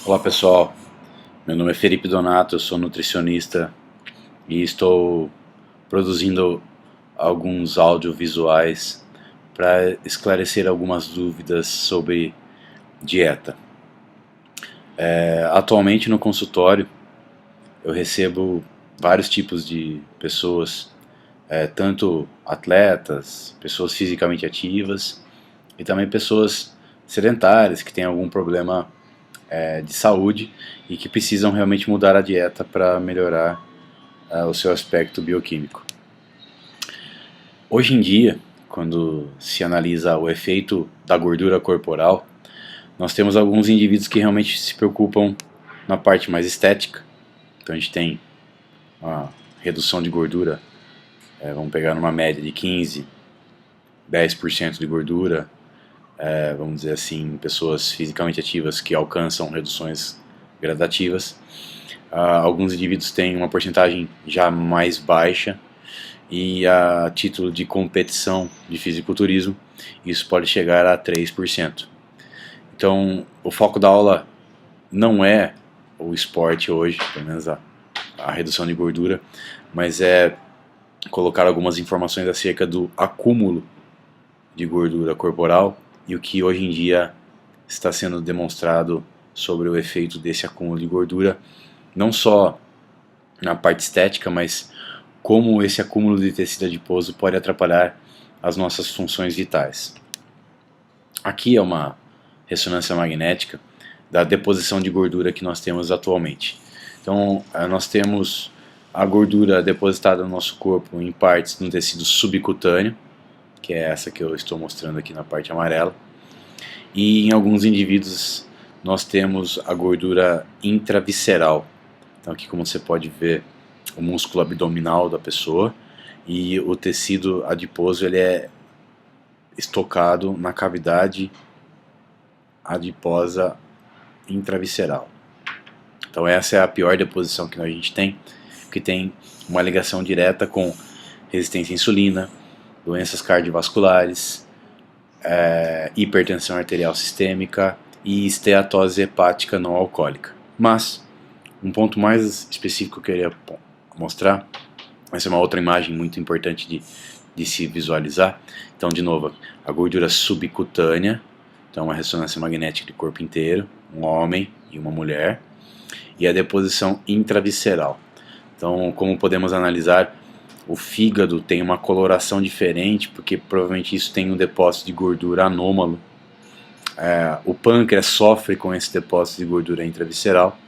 Olá pessoal, meu nome é Felipe Donato, eu sou nutricionista e estou produzindo alguns audiovisuais para esclarecer algumas dúvidas sobre dieta. Atualmente no consultório eu recebo vários tipos de pessoas, tanto atletas, pessoas fisicamente ativas e também pessoas sedentárias que têm algum problema de saúde e que precisam realmente mudar a dieta para melhorar o seu aspecto bioquímico. Hoje em dia, quando se analisa o efeito da gordura corporal, nós temos alguns indivíduos que realmente se preocupam na parte mais estética. Então a gente tem uma redução de gordura, vamos pegar numa média de 15, 10% de gordura, vamos dizer assim, pessoas fisicamente ativas que alcançam reduções gradativas. Alguns indivíduos têm uma porcentagem já mais baixa e a título de competição de fisiculturismo isso pode chegar a 3%. Então o foco da aula não é o esporte hoje, pelo menos a redução de gordura, mas é colocar algumas informações acerca do acúmulo de gordura corporal e o que hoje em dia está sendo demonstrado sobre o efeito desse acúmulo de gordura, não só na parte estética, mas como esse acúmulo de tecido adiposo pode atrapalhar as nossas funções vitais. Aqui é uma ressonância magnética da deposição de gordura que nós temos atualmente. Então, nós temos a gordura depositada no nosso corpo em partes no tecido subcutâneo, que é essa que eu estou mostrando aqui na parte amarela, e em alguns indivíduos nós temos a gordura intravisceral. Então aqui, como você pode ver, o músculo abdominal da pessoa e o tecido adiposo ele é estocado na cavidade adiposa intravisceral. Então essa é a pior deposição que a gente tem, que tem uma ligação direta com resistência à insulina, doenças cardiovasculares, hipertensão arterial sistêmica e esteatose hepática não alcoólica. Mas um ponto mais específico que eu queria mostrar, essa é uma outra imagem muito importante de se visualizar. Então, de novo, a gordura subcutânea, então uma ressonância magnética do corpo inteiro, um homem e uma mulher, e a deposição intravisceral. Então, como podemos analisar, o fígado tem uma coloração diferente, porque provavelmente isso tem um depósito de gordura anômalo. O pâncreas sofre com esse depósito de gordura intravisceral.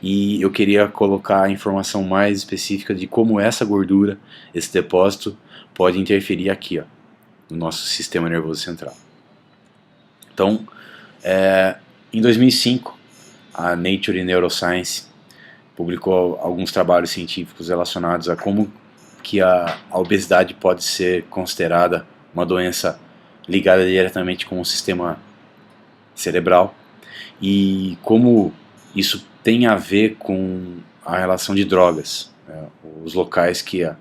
E eu queria colocar a informação mais específica de como essa gordura, esse depósito, pode interferir aqui, no nosso sistema nervoso central. Então, em 2005, a Nature Neuroscience publicou alguns trabalhos científicos relacionados a como que a obesidade pode ser considerada uma doença ligada diretamente com o sistema cerebral e como isso tem a ver com a relação de drogas, os locais que a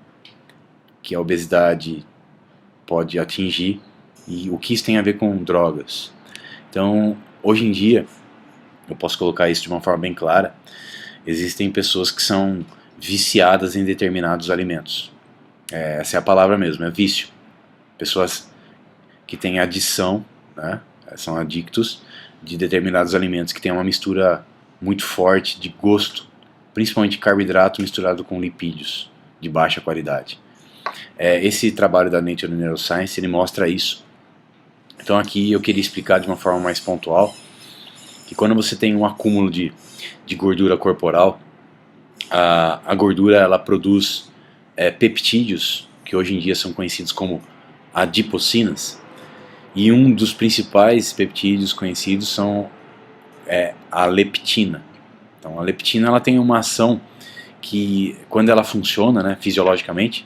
obesidade pode atingir e o que isso tem a ver com drogas. Então, hoje em dia, eu posso colocar isso de uma forma bem clara, existem pessoas que são viciadas em determinados alimentos. Essa é a palavra mesmo, é vício. Pessoas que têm adição, né, são adictos de determinados alimentos que têm uma mistura muito forte de gosto, principalmente carboidrato misturado com lipídios de baixa qualidade. Esse trabalho da Nature Neuroscience ele mostra isso. Então aqui eu queria explicar de uma forma mais pontual que quando você tem um acúmulo de gordura corporal, a gordura ela produz peptídeos, que hoje em dia são conhecidos como adipocinas, e um dos principais peptídeos conhecidos são a leptina. Então a leptina ela tem uma ação que, quando ela funciona, né, fisiologicamente,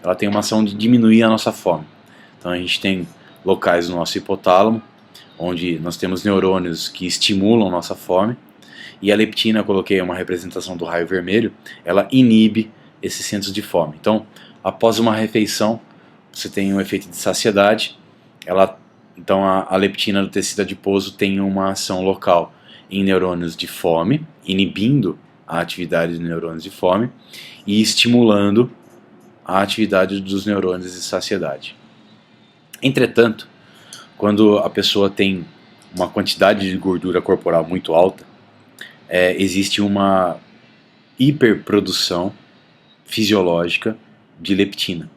ela tem uma ação de diminuir a nossa fome. Então a gente tem locais no nosso hipotálamo, onde nós temos neurônios que estimulam nossa fome, e a leptina, eu coloquei uma representação do raio vermelho, ela inibe esses centros de fome. Então, após uma refeição, você tem um efeito de saciedade, então a leptina do tecido adiposo tem uma ação local. em neurônios de fome, inibindo a atividade dos neurônios de fome e estimulando a atividade dos neurônios de saciedade. Entretanto, quando a pessoa tem uma quantidade de gordura corporal muito alta, existe uma hiperprodução fisiológica de leptina.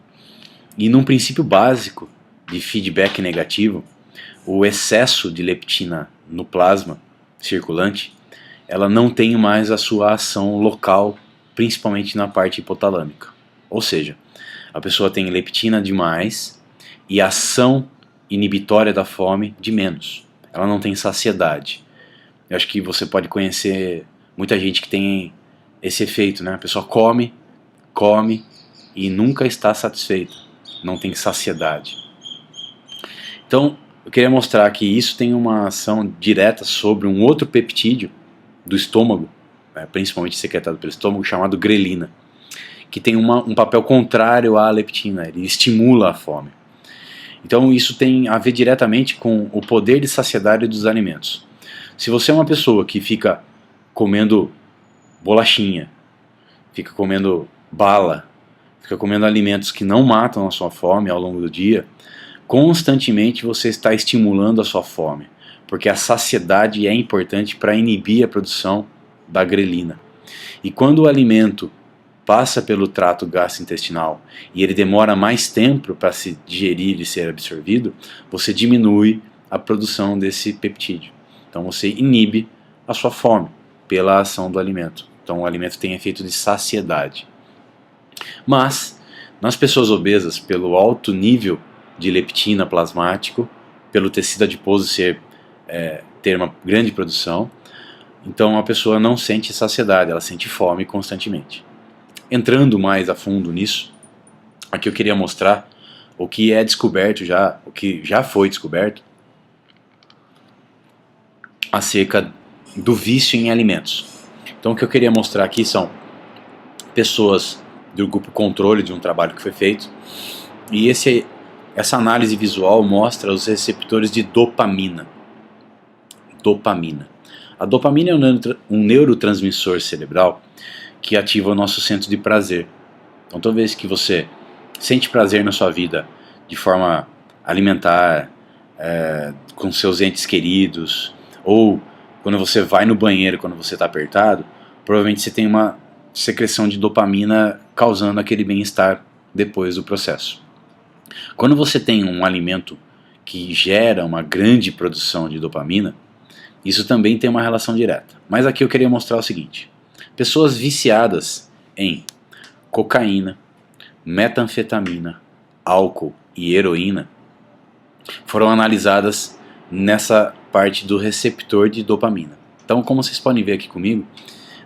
E num princípio básico de feedback negativo, o excesso de leptina no plasma circulante, ela não tem mais a sua ação local, principalmente na parte hipotalâmica. Ou seja, a pessoa tem leptina demais e ação inibitória da fome de menos. Ela não tem saciedade. Eu acho que você pode conhecer muita gente que tem esse efeito, né? A pessoa come e nunca está satisfeita. Não tem saciedade. Então, eu queria mostrar que isso tem uma ação direta sobre um outro peptídeo do estômago, né, principalmente secretado pelo estômago, chamado grelina, que tem um papel contrário à leptina, ele estimula a fome. Então isso tem a ver diretamente com o poder de saciedade dos alimentos. Se você é uma pessoa que fica comendo bolachinha, fica comendo bala, fica comendo alimentos que não matam a sua fome ao longo do dia, constantemente você está estimulando a sua fome, porque a saciedade é importante para inibir a produção da grelina. E quando o alimento passa pelo trato gastrointestinal e ele demora mais tempo para se digerir e ser absorvido, você diminui a produção desse peptídeo. Então você inibe a sua fome pela ação do alimento. Então o alimento tem efeito de saciedade. Mas nas pessoas obesas, pelo alto nível de leptina plasmático, pelo tecido adiposo ter uma grande produção, então a pessoa não sente saciedade, ela sente fome constantemente. Entrando mais a fundo nisso, aqui eu queria mostrar o que é descoberto já, o que já foi descoberto acerca do vício em alimentos. Então o que eu queria mostrar aqui são pessoas do grupo controle de um trabalho que foi feito, e essa análise visual mostra os receptores de dopamina. A dopamina é um neurotransmissor cerebral que ativa o nosso centro de prazer. Então toda vez que você sente prazer na sua vida de forma alimentar, com seus entes queridos, ou quando você vai no banheiro quando você está apertado, provavelmente você tem uma secreção de dopamina causando aquele bem-estar depois do processo. Quando você tem um alimento que gera uma grande produção de dopamina, isso também tem uma relação direta. Mas aqui eu queria mostrar o seguinte: pessoas viciadas em cocaína, metanfetamina, álcool e heroína foram analisadas nessa parte do receptor de dopamina. Então, como vocês podem ver aqui comigo,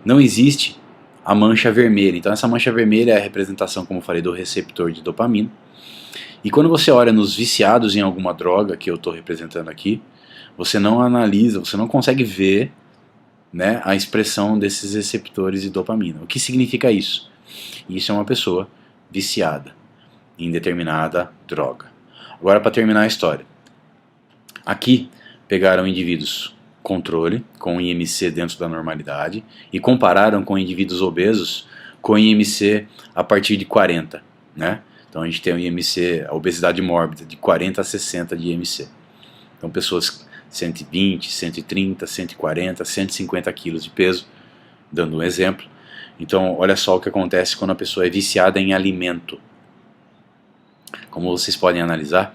não existe a mancha vermelha. Então essa mancha vermelha é a representação, como eu falei, do receptor de dopamina. E quando você olha nos viciados em alguma droga, que eu estou representando aqui, você não analisa, você não consegue ver, né, a expressão desses receptores de dopamina. O que significa isso? Isso é uma pessoa viciada em determinada droga. Agora, para terminar a história. Aqui pegaram indivíduos controle, com IMC dentro da normalidade, e compararam com indivíduos obesos com IMC a partir de 40, né? Então a gente tem o IMC, a obesidade mórbida, de 40 a 60 de IMC. Então pessoas 120, 130, 140, 150 quilos de peso, dando um exemplo. Então olha só o que acontece quando a pessoa é viciada em alimento. Como vocês podem analisar,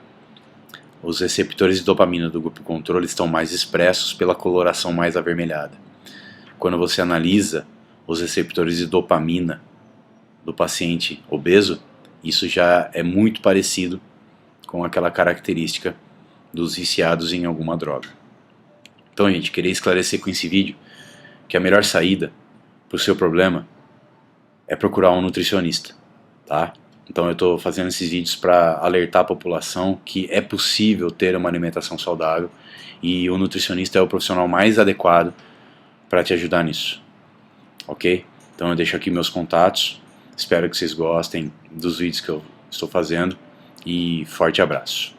os receptores de dopamina do grupo controle estão mais expressos pela coloração mais avermelhada. Quando você analisa os receptores de dopamina do paciente obeso, isso já é muito parecido com aquela característica dos viciados em alguma droga. Então, gente, queria esclarecer com esse vídeo que a melhor saída para o seu problema é procurar um nutricionista, tá? Então eu estou fazendo esses vídeos para alertar a população que é possível ter uma alimentação saudável e o nutricionista é o profissional mais adequado para te ajudar nisso, ok? Então eu deixo aqui meus contatos, espero que vocês gostem dos vídeos que eu estou fazendo e forte abraço.